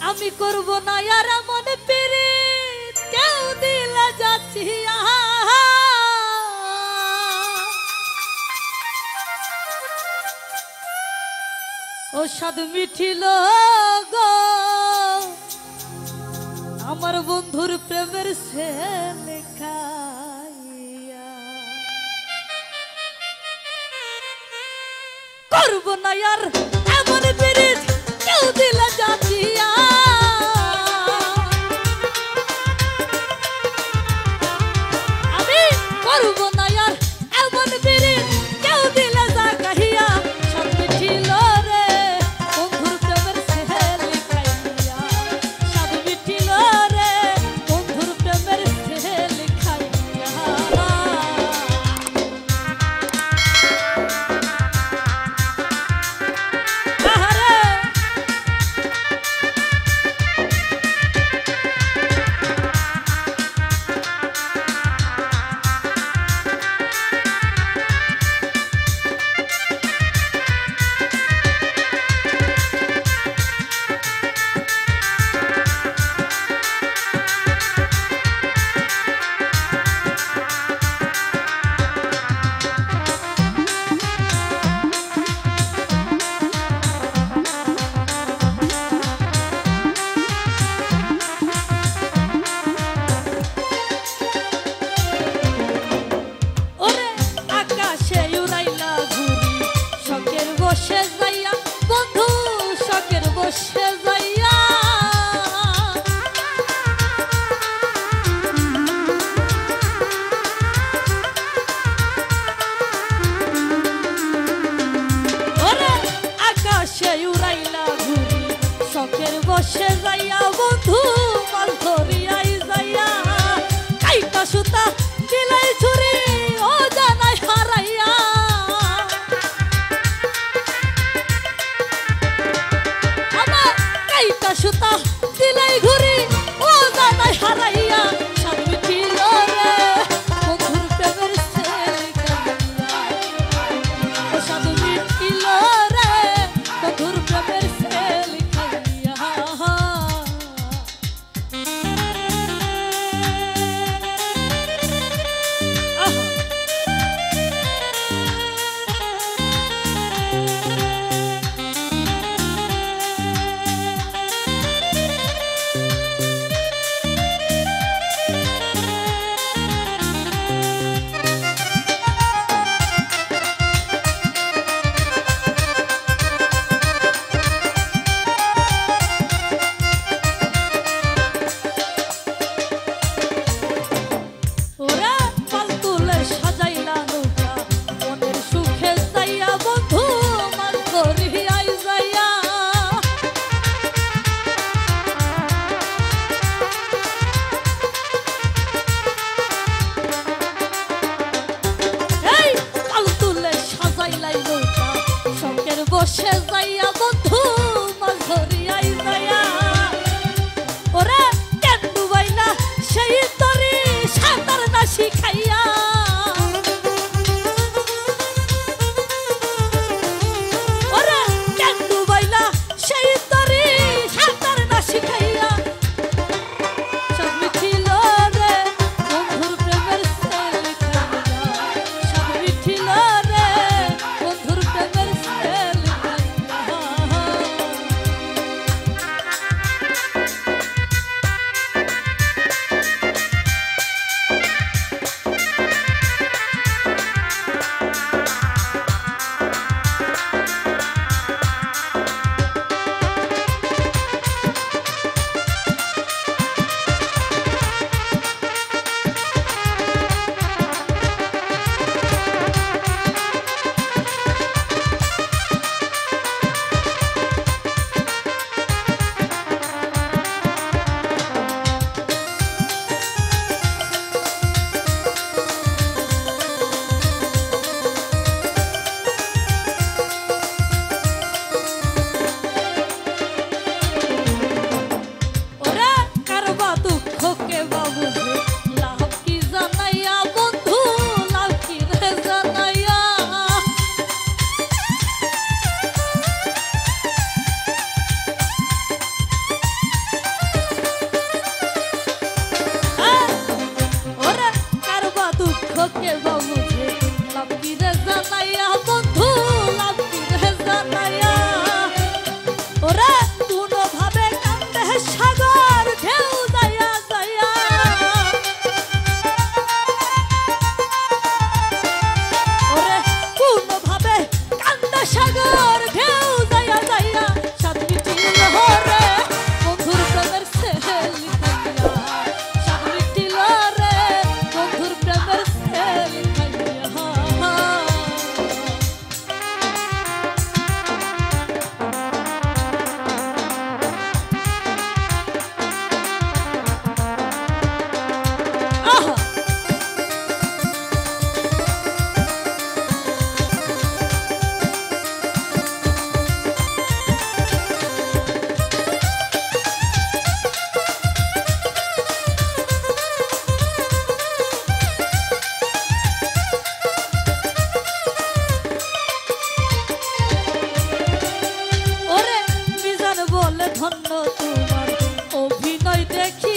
আমি করব না আর এমন পিরিত কেউ দিলে যাচ্ছি ও সাধু মিঠিল গো আমার বন্ধুর প্রেমের সে লেখাইয়া করব না আর এমন পিরিত কেউ দিলে যাচ্ছিয়া আমি করব না আর এমন পিরিত কেউ দিলে জাগাইয়া সাধু মিঠিল রে বন্ধুর প্রেমের সে লেখাইয়া সাধু মিঠিল রে বন্ধুর প্রেমের সে লেখাইয়া বসে যাইয়া বন্ধু শখের বসে যাইয়া ওরে আকাশে উড়াইলা ঘুরি শখের বসে যাইয়া বন্ধু মাল ধরিয়াই যাইয়া কাইটা সুতা দিলাই ছুরি ও জানাই হারাইয়া সুতা দিলাই ঘুরি ও জানাই হারাইয়া সাধু মিঠিল রে বন্ধুর প্রেমের সে লেখাইয়া ও সাধু মিঠিল রে বন্ধুর প্রেমের সে লেখাইয়া ধন্য তোমার অভিনয় দেখি